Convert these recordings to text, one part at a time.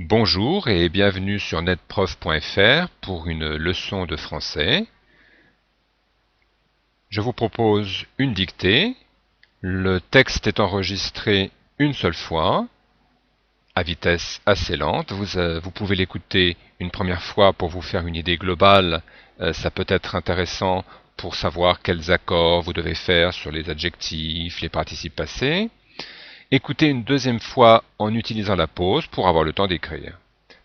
Bonjour et bienvenue sur netprof.fr pour une leçon de français. Je vous propose une dictée. Le texte est enregistré une seule fois, à vitesse assez lente. Vous pouvez l'écouter une première fois pour vous faire une idée globale. Ça peut être intéressant pour savoir quels accords vous devez faire sur les adjectifs, les participes passés. Écoutez une deuxième fois en utilisant la pause pour avoir le temps d'écrire.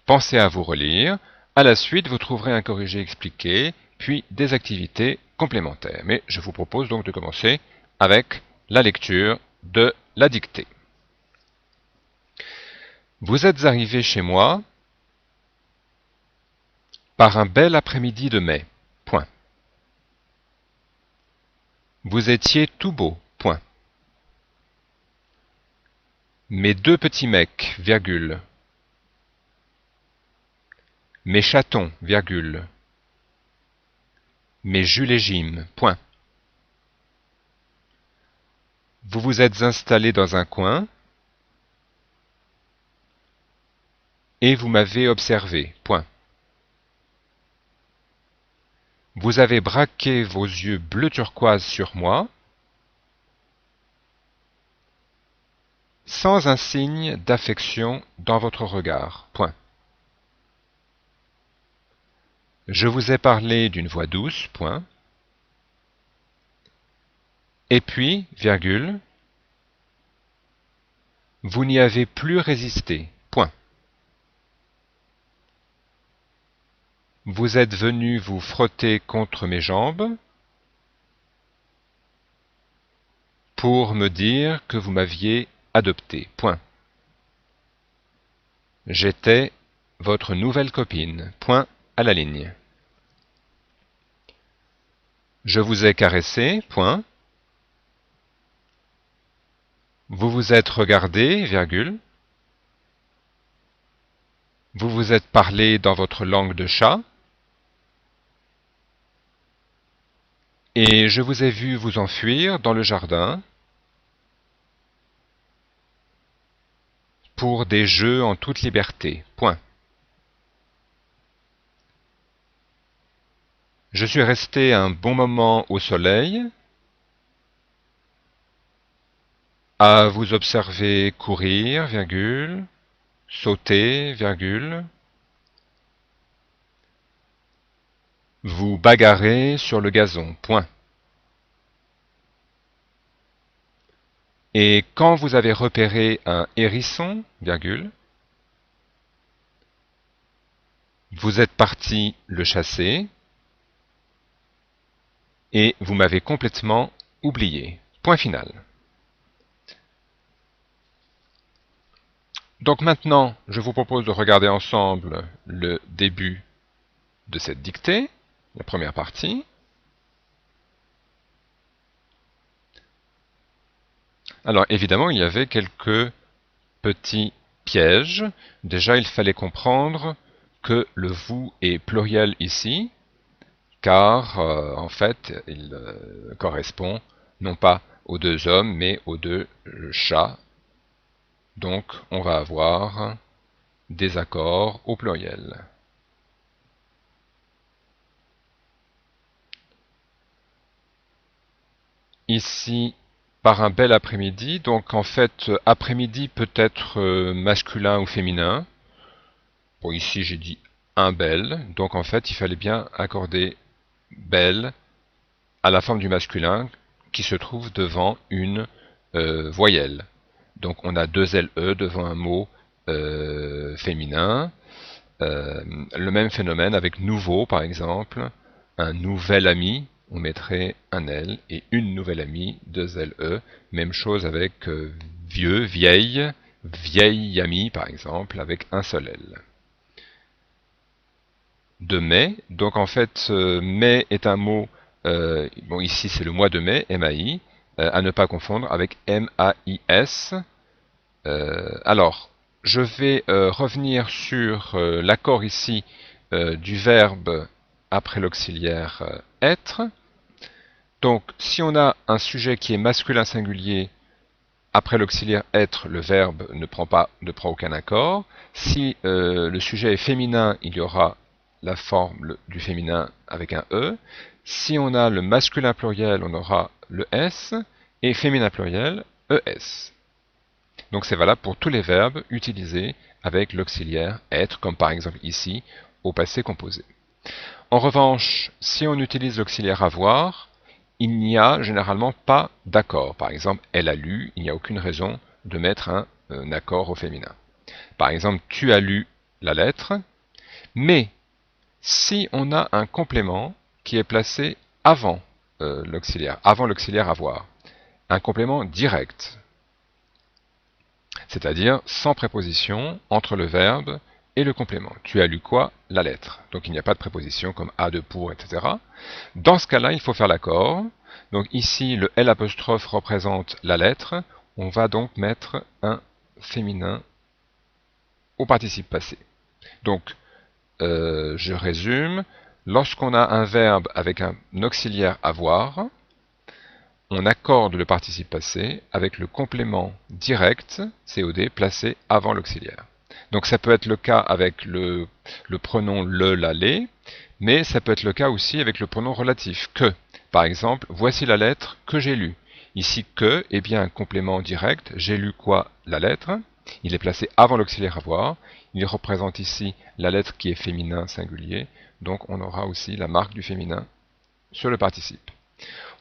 Pensez à vous relire. À la suite, vous trouverez un corrigé expliqué, puis des activités complémentaires. Mais je vous propose donc de commencer avec la lecture de la dictée. Vous êtes arrivé chez moi par un bel après-midi de mai. Point. Vous étiez tout beau. Point. Mes deux petits mecs, virgule. Mes chatons, virgule. Mes Jules et Jim. Point. Vous vous êtes installé dans un coin et vous m'avez observé. Point. Vous avez braqué vos yeux bleu turquoise sur moi, sans un signe d'affection dans votre regard. Point. Je vous ai parlé d'une voix douce. Point. Et puis, virgule, vous n'y avez plus résisté. Point. Vous êtes venu vous frotter contre mes jambes pour me dire que vous m'aviez adopté. Point. J'étais votre nouvelle copine. Point à la ligne. Je vous ai caressé. Point. Vous vous êtes regardé, virgule. Vous vous êtes parlé dans votre langue de chat. Et je vous ai vu vous enfuir dans le jardin pour des jeux en toute liberté. Point. Je suis resté un bon moment au soleil, à vous observer courir, virgule, sauter, virgule, vous bagarrer sur le gazon. Point. Et quand vous avez repéré un hérisson, virgule, vous êtes parti le chasser et vous m'avez complètement oublié. Point final. Donc maintenant, je vous propose de regarder ensemble le début de cette dictée, la première partie. Alors évidemment, il y avait quelques petits pièges. Déjà, il fallait comprendre que le vous est pluriel ici, car en fait, il correspond non pas aux deux hommes, mais aux deux chats. Donc, on va avoir des accords au pluriel. Ici, par un bel après-midi, donc en fait, après-midi peut être masculin ou féminin. Bon, ici j'ai dit un bel, donc en fait, il fallait bien accorder belle à la forme du masculin qui se trouve devant une voyelle. Donc on a deux LE devant un mot féminin. Le même phénomène avec nouveau, par exemple, un nouvel ami, on mettrait un L, et une nouvelle amie, deux LE. Même chose avec vieux, vieille, vieille amie, par exemple, avec un seul L. De mai, donc en fait, mai est un mot, bon ici c'est le mois de mai, MAI, à ne pas confondre avec MAIS. Alors, je vais revenir sur l'accord ici du verbe après l'auxiliaire être. Donc, si on a un sujet qui est masculin singulier, après l'auxiliaire être, le verbe ne prend aucun accord. Si le sujet est féminin, il y aura la forme du féminin avec un E. Si on a le masculin pluriel, on aura le S. Et féminin pluriel, ES. Donc c'est valable pour tous les verbes utilisés avec l'auxiliaire être, comme par exemple ici, au passé composé. En revanche, si on utilise l'auxiliaire avoir, il n'y a généralement pas d'accord. Par exemple, elle a lu, il n'y a aucune raison de mettre un accord au féminin. Par exemple, tu as lu la lettre, mais si on a un complément qui est placé avant l'auxiliaire avoir, un complément direct, c'est-à-dire sans préposition entre le verbe et le complément. Tu as lu quoi? La lettre. Donc il n'y a pas de préposition comme a de pour, etc. Dans ce cas-là, il faut faire l'accord. Donc ici, le L' représente la lettre. On va donc mettre un féminin au participe passé. Donc, je résume. Lorsqu'on a un verbe avec un auxiliaire avoir, on accorde le participe passé avec le complément direct, COD, placé avant l'auxiliaire. Donc ça peut être le cas avec le pronom le, la, les, mais ça peut être le cas aussi avec le pronom relatif, que. Par exemple, voici la lettre que j'ai lue. Ici, que est bien un complément direct, j'ai lu quoi? La lettre. Il est placé avant l'auxiliaire avoir. Il représente ici la lettre qui est féminin singulier, donc on aura aussi la marque du féminin sur le participe.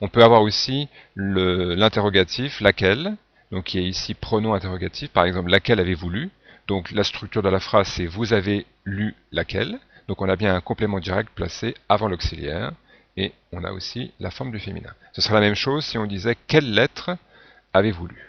On peut avoir aussi l'interrogatif, laquelle, donc qui est ici pronom interrogatif, par exemple, laquelle avez-vous lu? Donc la structure de la phrase c'est vous avez lu laquelle, donc on a bien un complément direct placé avant l'auxiliaire, et on a aussi la forme du féminin. Ce sera la même chose si on disait quelle lettre avez-vous lu?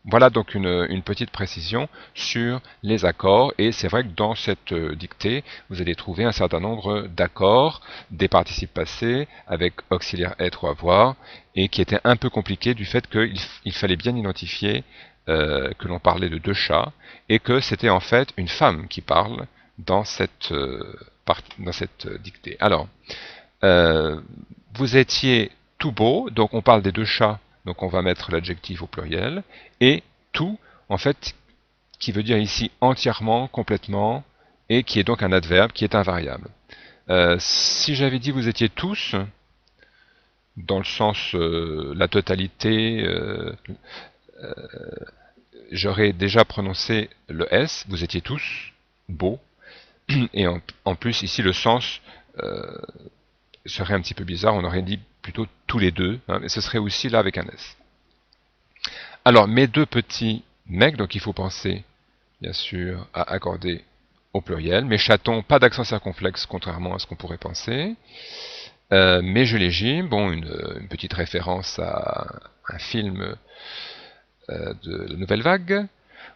Voilà donc une petite précision sur les accords, et c'est vrai que dans cette dictée, vous allez trouver un certain nombre d'accords, des participes passés, avec auxiliaire être ou avoir, et qui étaient un peu compliqués du fait qu'il fallait bien identifier que l'on parlait de deux chats, et que c'était en fait une femme qui parle dans cette dictée. Alors, vous étiez tout beau, donc on parle des deux chats, donc on va mettre l'adjectif au pluriel, et tout, en fait, qui veut dire ici entièrement, complètement, et qui est donc un adverbe qui est invariable. Si j'avais dit vous étiez tous, dans le sens la totalité, j'aurais déjà prononcé le S, vous étiez tous beaux, et en plus ici le sens serait un petit peu bizarre, on aurait dit plutôt tous les deux, hein, mais ce serait aussi là avec un S. Alors, mes deux petits mecs, donc il faut penser, bien sûr, à accorder au pluriel. Mes chatons, pas d'accent circonflexe, contrairement à ce qu'on pourrait penser. Mes jeux légimes, bon, une petite référence à un film de la Nouvelle Vague.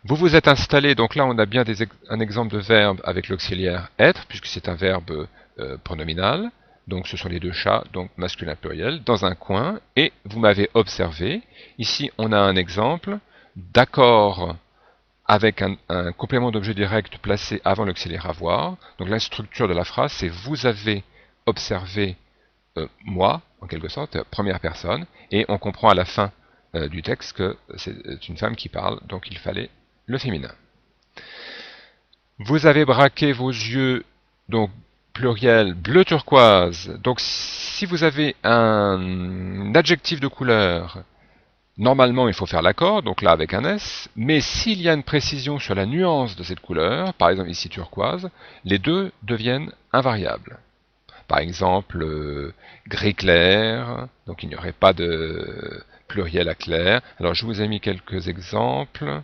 Vous vous êtes installé, donc là on a bien un exemple de verbe avec l'auxiliaire être, puisque c'est un verbe pronominal. Donc ce sont les deux chats, donc masculin pluriel, dans un coin, et vous m'avez observé. Ici on a un exemple d'accord avec un complément d'objet direct placé avant l'auxiliaire avoir. Donc la structure de la phrase c'est vous avez observé moi, en quelque sorte, première personne, et on comprend à la fin du texte que c'est une femme qui parle, donc il fallait le féminin. Vous avez braqué vos yeux, donc pluriel, bleu turquoise. Donc si vous avez un adjectif de couleur, normalement il faut faire l'accord, donc là avec un S, mais s'il y a une précision sur la nuance de cette couleur, par exemple ici turquoise, les deux deviennent invariables. Par exemple, gris clair, donc il n'y aurait pas de pluriel à clair. Alors je vous ai mis quelques exemples,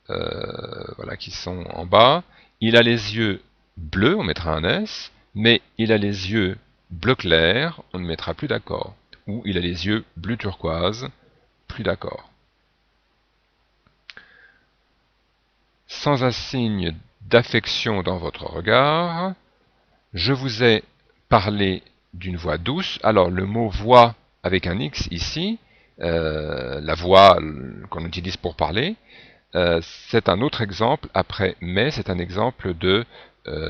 voilà, qui sont en bas. Il a les yeux bleus, on mettra un S, mais il a les yeux bleu clair, on ne mettra plus d'accord. Ou il a les yeux bleu turquoise, plus d'accord. Sans un signe d'affection dans votre regard, je vous ai parlé d'une voix douce. Alors le mot voix avec un X ici, la voix qu'on utilise pour parler, c'est un autre exemple après mais, c'est un exemple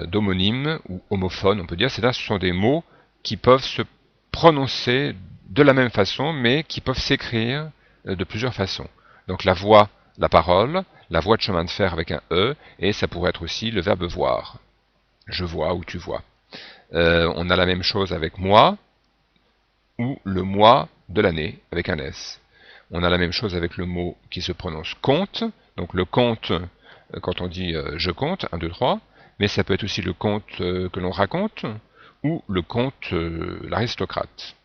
d'homonyme ou homophone, on peut dire. C'est-à-dire ce sont des mots qui peuvent se prononcer de la même façon, mais qui peuvent s'écrire de plusieurs façons. Donc la voie, la parole, la voie de chemin de fer avec un E, et ça pourrait être aussi le verbe voir. Je vois ou tu vois. On a la même chose avec moi, ou le mois de l'année, avec un S. On a la même chose avec le mot qui se prononce compte. Donc le compte, quand on dit je compte, 1, 2, 3, mais ça peut être aussi le conte que l'on raconte, ou le conte l'aristocrate.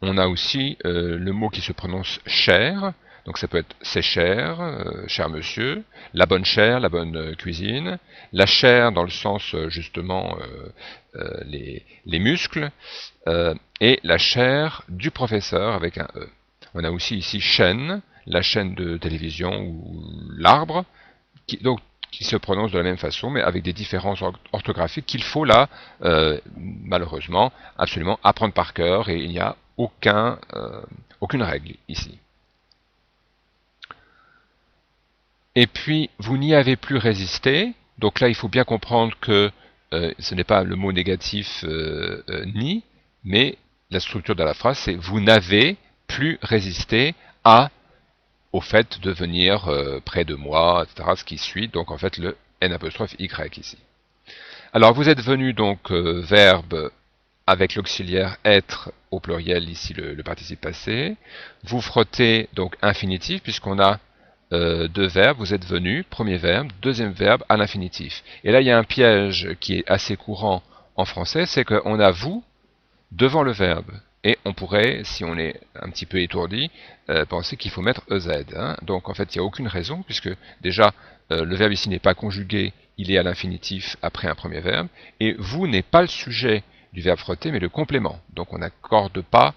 On a aussi le mot qui se prononce cher, donc ça peut être c'est cher, cher monsieur, la bonne chair, la bonne cuisine, la chair dans le sens justement les muscles, et la chair du professeur avec un E. On a aussi ici chaîne, la chaîne de télévision ou l'arbre, qui se prononce de la même façon, mais avec des différences orthographiques qu'il faut là, malheureusement, absolument apprendre par cœur, et il n'y a aucune règle ici. Et puis, vous n'y avez plus résisté, donc là il faut bien comprendre que ce n'est pas le mot négatif ni, mais la structure de la phrase c'est vous n'avez plus résisté au fait de venir près de moi, etc., ce qui suit, donc en fait le N'(Y) ici. Alors vous êtes venu donc verbe avec l'auxiliaire être au pluriel, ici le participe passé. Vous frottez donc infinitif, puisqu'on a deux verbes, vous êtes venu, premier verbe, deuxième verbe à l'infinitif. Et là il y a un piège qui est assez courant en français, c'est qu'on a vous devant le verbe. Et on pourrait, si on est un petit peu étourdi, penser qu'il faut mettre EZ. Hein. Donc en fait, il n'y a aucune raison, puisque déjà, le verbe ici n'est pas conjugué, il est à l'infinitif après un premier verbe. Et vous n'est pas le sujet du verbe frotter, mais le complément. Donc on n'accorde pas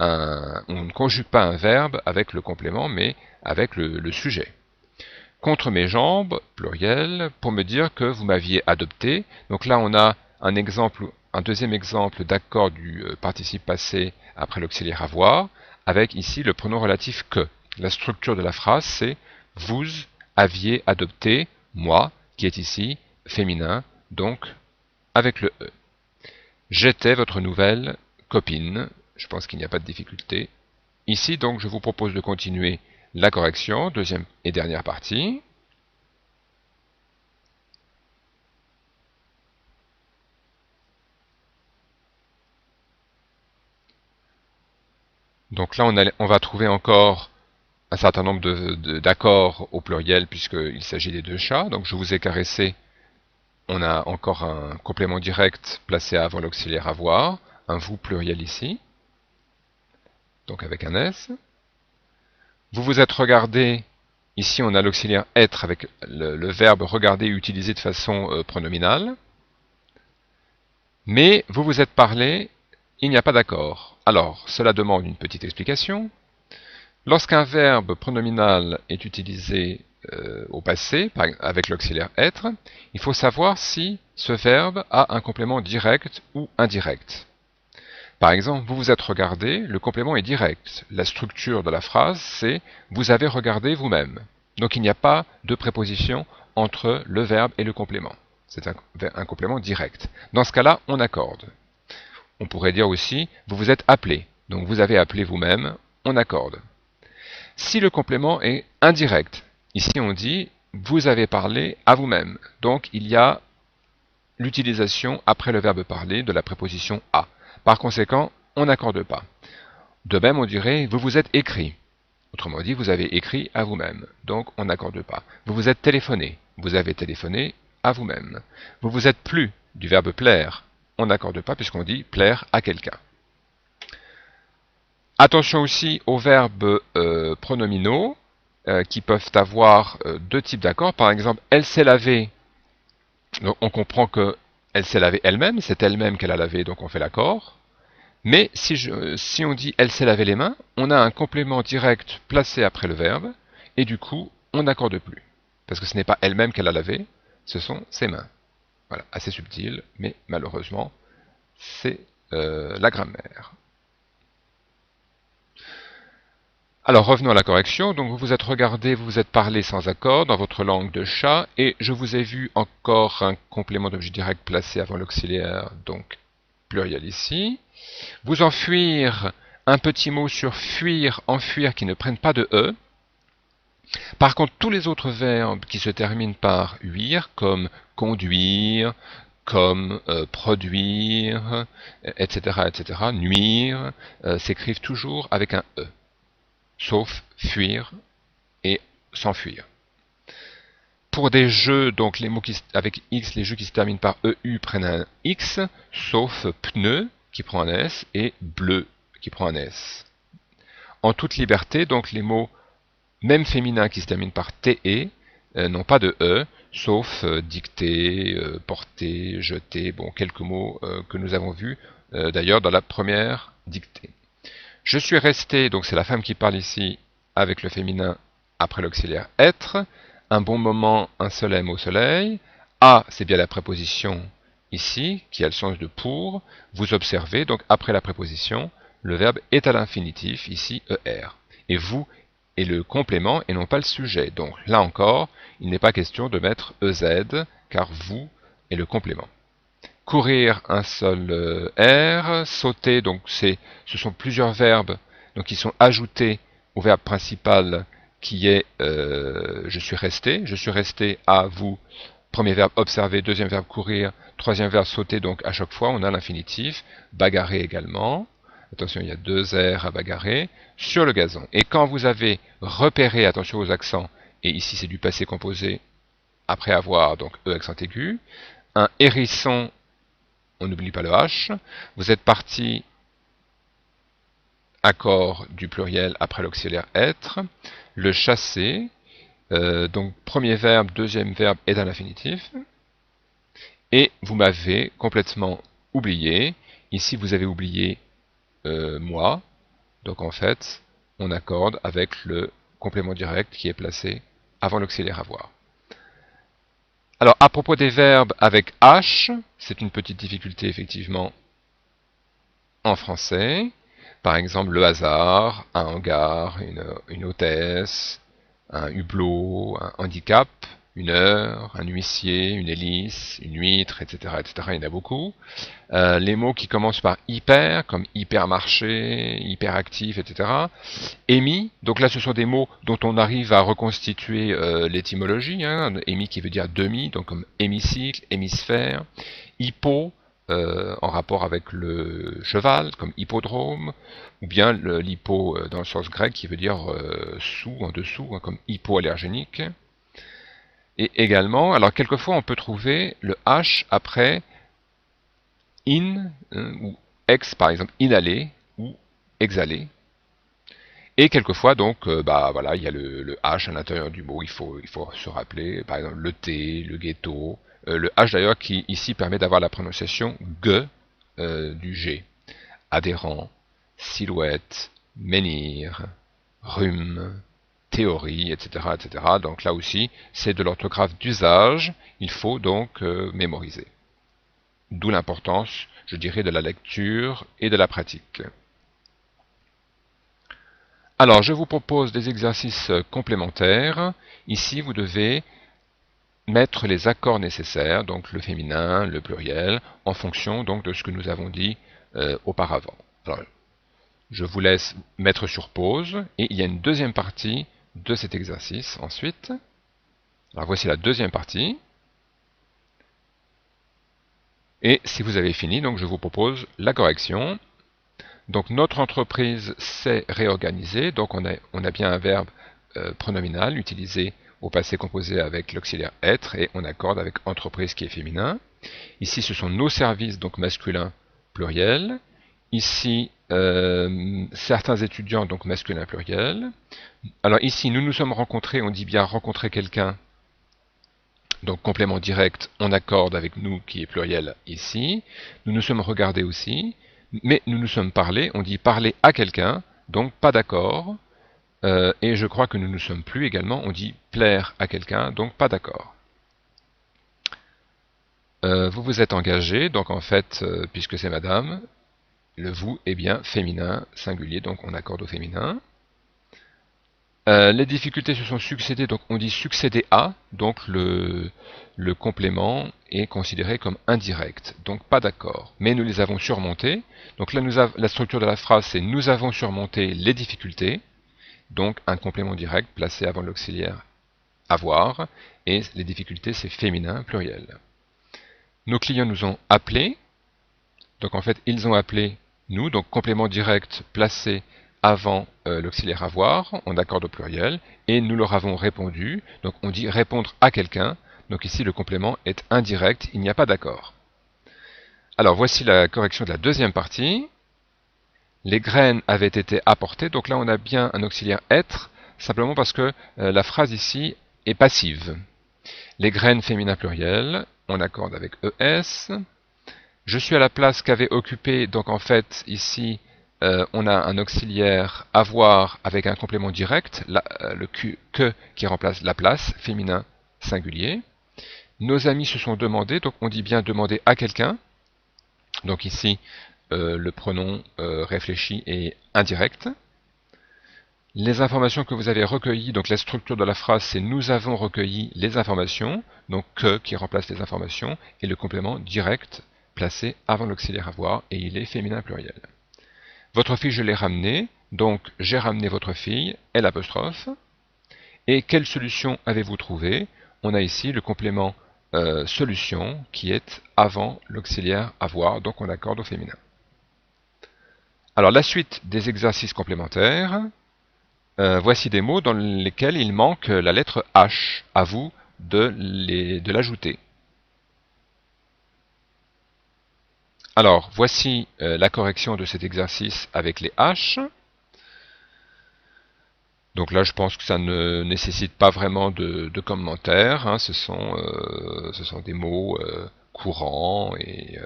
on ne conjugue pas un verbe avec le complément, mais avec le sujet. Contre mes jambes, pluriel, pour me dire que vous m'aviez adopté. Donc là, on a un deuxième exemple d'accord du participe passé après l'auxiliaire avoir, avec ici le pronom relatif que. La structure de la phrase, c'est vous aviez adopté moi, qui est ici féminin, donc avec le E. J'étais votre nouvelle copine. Je pense qu'il n'y a pas de difficulté. Ici, donc, je vous propose de continuer la correction, deuxième et dernière partie. Donc là, on va trouver encore un certain nombre d'accords au pluriel, puisqu'il s'agit des deux chats. Donc je vous ai caressé. On a encore un complément direct placé avant l'auxiliaire avoir, un vous pluriel ici, donc avec un S. Vous vous êtes regardé, ici on a l'auxiliaire être avec le verbe regarder utilisé de façon pronominale. Mais vous vous êtes parlé, il n'y a pas d'accord. Alors, cela demande une petite explication. Lorsqu'un verbe pronominal est utilisé au passé, avec l'auxiliaire être, il faut savoir si ce verbe a un complément direct ou indirect. Par exemple, vous vous êtes regardé, le complément est direct. La structure de la phrase, c'est vous avez regardé vous-même. Donc il n'y a pas de préposition entre le verbe et le complément. C'est un complément direct. Dans ce cas-là, on accorde. On pourrait dire aussi vous vous êtes appelé. Donc vous avez appelé vous-même, on accorde. Si le complément est indirect, ici on dit vous avez parlé à vous-même. Donc il y a l'utilisation après le verbe parler de la préposition à. Par conséquent, on n'accorde pas. De même, on dirait vous vous êtes écrit. Autrement dit, vous avez écrit à vous-même. Donc on n'accorde pas. Vous vous êtes téléphoné. Vous avez téléphoné à vous-même. Vous vous êtes plu du verbe plaire. On n'accorde pas puisqu'on dit plaire à quelqu'un. Attention aussi aux verbes pronominaux qui peuvent avoir deux types d'accords. Par exemple, elle s'est lavée. Donc on comprend que elle s'est lavée elle-même, c'est elle-même qu'elle a lavé, donc on fait l'accord. Mais si on dit elle s'est lavé les mains, on a un complément direct placé après le verbe, et du coup, on n'accorde plus. Parce que ce n'est pas elle-même qu'elle a lavé, ce sont ses mains. Voilà, assez subtil, mais malheureusement, c'est la grammaire. Alors revenons à la correction, donc vous vous êtes regardé, vous vous êtes parlé sans accord dans votre langue de chat, et je vous ai vu encore un complément d'objet direct placé avant l'auxiliaire, donc pluriel ici. Vous enfuir, un petit mot sur fuir, enfuir qui ne prennent pas de E. Par contre, tous les autres verbes qui se terminent par uir, comme conduire, comme produire, etc., etc., nuire, s'écrivent toujours avec un E, sauf fuir et s'enfuir. Pour des jeux, donc les mots avec X, les jeux qui se terminent par EU prennent un X, sauf pneu qui prend un S et bleu qui prend un S. En toute liberté, donc les mots même féminins qui se terminent par TE n'ont pas de E, sauf dicter, porter, jeter, bon, quelques mots que nous avons vus d'ailleurs dans la première dictée. Je suis resté, donc c'est la femme qui parle ici avec le féminin après l'auxiliaire être. Un bon moment, un soleil au soleil. À, c'est bien la préposition ici, qui a le sens de pour. Vous observez, donc après la préposition, le verbe est à l'infinitif, ici ER. Et vous est le complément et non pas le sujet. Donc là encore, il n'est pas question de mettre EZ, car vous est le complément. Courir, un seul R. Sauter, donc ce sont plusieurs verbes donc, qui sont ajoutés au verbe principal qui est je suis resté à vous, premier verbe observer, deuxième verbe courir, troisième verbe sauter, donc à chaque fois on a l'infinitif, bagarrer également, attention il y a deux R à bagarrer, sur le gazon. Et quand vous avez repéré, attention aux accents, et ici c'est du passé composé, après avoir, donc E accent aigu, un hérisson, on n'oublie pas le H, vous êtes parti accord du pluriel après l'auxiliaire être, le chasser, donc premier verbe, deuxième verbe est à l'infinitif, et vous m'avez complètement oublié, ici vous avez oublié moi, donc en fait on accorde avec le complément direct qui est placé avant l'auxiliaire avoir. Alors à propos des verbes avec H, c'est une petite difficulté effectivement en français. Par exemple, le hasard, un hangar, une hôtesse, un hublot, un handicap, une heure, un huissier, une hélice, une huître, etc., etc. Il y en a beaucoup. Les mots qui commencent par hyper, comme hypermarché, hyperactif, etc. Émis, donc là ce sont des mots dont on arrive à reconstituer l'étymologie. Hein. Émis qui veut dire demi, donc comme hémicycle, hémisphère. Hippo, en rapport avec le cheval, comme hippodrome, ou bien l'hypo dans le sens grec qui veut dire sous, en dessous, hein, comme hypoallergénique. Et également, alors quelquefois on peut trouver le H après in ou ex, par exemple inhaler ou exhaler. Et quelquefois donc, voilà, il y a le H à l'intérieur du mot, il faut se rappeler, par exemple le thé, le ghetto, le H d'ailleurs qui ici permet d'avoir la prononciation G du G. Adhérent, silhouette, menhir, rhume, théorie, etc., etc. Donc là aussi, c'est de l'orthographe d'usage, il faut donc mémoriser. D'où l'importance, je dirais, de la lecture et de la pratique. Alors, je vous propose des exercices complémentaires. Ici, vous devez mettre les accords nécessaires, donc le féminin, le pluriel, en fonction donc de ce que nous avons dit auparavant. Alors, je vous laisse mettre sur pause, et il y a une deuxième partie de cet exercice ensuite. Alors voici la deuxième partie. Et si vous avez fini, donc je vous propose la correction. Donc notre entreprise s'est réorganisée, donc on a bien un verbe pronominal utilisé au passé composé avec l'auxiliaire être, et on accorde avec entreprise qui est féminin. Ici ce sont nos services, donc masculin pluriel. Ici certains étudiants, donc masculin pluriel. Alors ici nous nous sommes rencontrés, on dit bien rencontrer quelqu'un, donc complément direct, on accorde avec nous qui est pluriel ici. Nous nous sommes regardés aussi, mais nous nous sommes parlé, on dit parler à quelqu'un, donc pas d'accord. Et je crois que nous ne sommes plus également, on dit plaire à quelqu'un, donc pas d'accord. Vous vous êtes engagé, donc en fait, puisque c'est madame, le vous est bien féminin, singulier, donc on accorde au féminin. Les difficultés se sont succédées, donc on dit succéder à, donc le complément est considéré comme indirect, donc pas d'accord. Mais nous les avons surmontées, donc là la structure de la phrase c'est nous avons surmonté les difficultés, donc un complément direct placé avant l'auxiliaire avoir, et les difficultés c'est féminin pluriel. Nos clients nous ont appelés, donc en fait ils ont appelé nous, donc complément direct placé avant l'auxiliaire avoir, on accorde au pluriel, et nous leur avons répondu, donc on dit répondre à quelqu'un, donc ici le complément est indirect, il n'y a pas d'accord. Alors voici la correction de la deuxième partie. Les graines avaient été apportées, donc là on a bien un auxiliaire être, simplement parce que la phrase ici est passive. Les graines féminin pluriel, on accorde avec ES. Je suis à la place qu'avait occupé, donc en fait ici on a un auxiliaire avoir avec un complément direct, le que qui remplace la place, féminin singulier. Nos amis se sont demandés, donc on dit bien demander à quelqu'un. Donc ici le pronom réfléchi est indirect. Les informations que vous avez recueillies, donc la structure de la phrase c'est nous avons recueilli les informations, donc que qui remplace les informations, et le complément direct placé avant l'auxiliaire avoir, et il est féminin pluriel. Votre fille je l'ai ramenée, donc j'ai ramené votre fille, L'. Et quelle solution avez-vous trouvé? On a ici le complément solution qui est avant l'auxiliaire avoir, donc on accorde au féminin. Alors la suite des exercices complémentaires, voici des mots dans lesquels il manque la lettre H. À vous de l'ajouter. Alors voici la correction de cet exercice avec les H. Donc là je pense que ça ne nécessite pas vraiment de commentaires, hein. Ce sont des mots courants et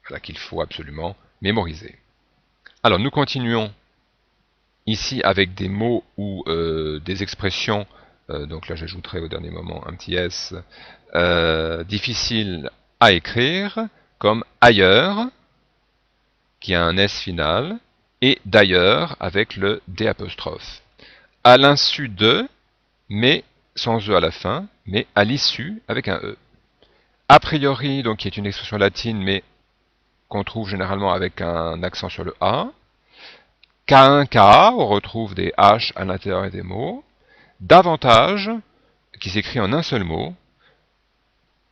voilà, qu'il faut absolument mémoriser. Alors nous continuons ici avec des mots ou des expressions, donc là j'ajouterai au dernier moment un petit S, difficiles à écrire, comme ailleurs, qui a un S final, et d'ailleurs avec le D'. À l'insu de, mais sans E à la fin, mais à l'issue avec un E. A priori, donc qui est une expression latine, mais qu'on trouve généralement avec un accent sur le A. K1, Ka, on retrouve des H à l'intérieur des mots. Davantage, qui s'écrit en un seul mot,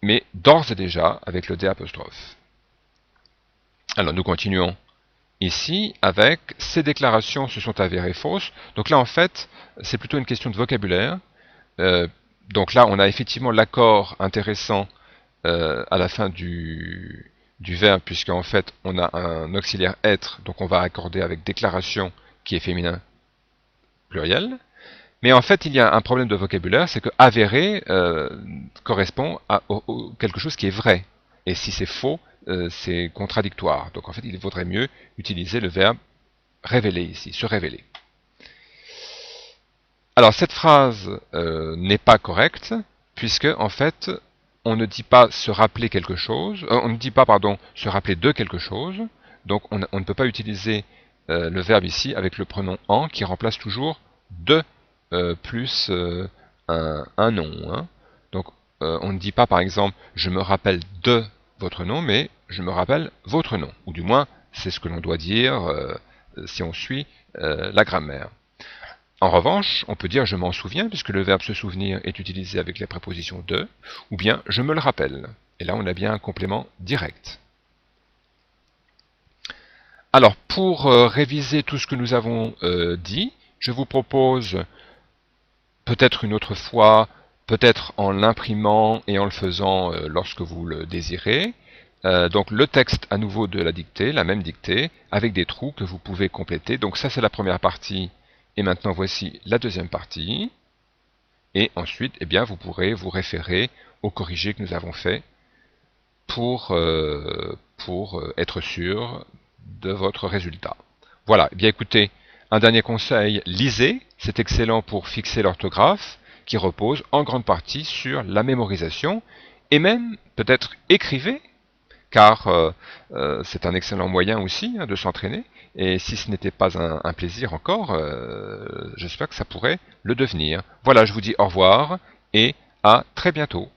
mais d'ores et déjà avec le D'. Alors nous continuons ici avec ces déclarations se sont avérées fausses. Donc là en fait, c'est plutôt une question de vocabulaire. Donc là on a effectivement l'accord intéressant à la fin du verbe, puisqu'en fait on a un auxiliaire être, donc on va accorder avec déclaration qui est féminin pluriel. Mais en fait il y a un problème de vocabulaire, c'est que avérer correspond à quelque chose qui est vrai. Et si c'est faux, c'est contradictoire. Donc en fait il vaudrait mieux utiliser le verbe révéler ici, se révéler. Alors cette phrase n'est pas correcte, puisque en fait on ne dit pas se rappeler quelque chose, on ne dit pas, pardon, se rappeler de quelque chose, donc on ne peut pas utiliser le verbe ici avec le pronom en qui remplace toujours de plus un nom. Hein. Donc on ne dit pas par exemple je me rappelle de votre nom, mais je me rappelle votre nom, ou du moins c'est ce que l'on doit dire si on suit la grammaire. En revanche, on peut dire je m'en souviens, puisque le verbe se souvenir est utilisé avec la préposition de, ou bien je me le rappelle. Et là, on a bien un complément direct. Alors, pour réviser tout ce que nous avons dit, je vous propose, peut-être une autre fois, peut-être en l'imprimant et en le faisant lorsque vous le désirez, donc le texte à nouveau de la dictée, la même dictée, avec des trous que vous pouvez compléter. Donc ça, c'est la première partie. Et maintenant, voici la deuxième partie. Et ensuite, eh bien, vous pourrez vous référer au corrigé que nous avons fait pour être sûr de votre résultat. Voilà. Eh bien, écoutez, un dernier conseil, lisez. C'est excellent pour fixer l'orthographe, qui repose en grande partie sur la mémorisation. Et même, peut-être, écrivez, car c'est un excellent moyen aussi de s'entraîner. Et si ce n'était pas un plaisir encore, j'espère que ça pourrait le devenir. Voilà, je vous dis au revoir et à très bientôt.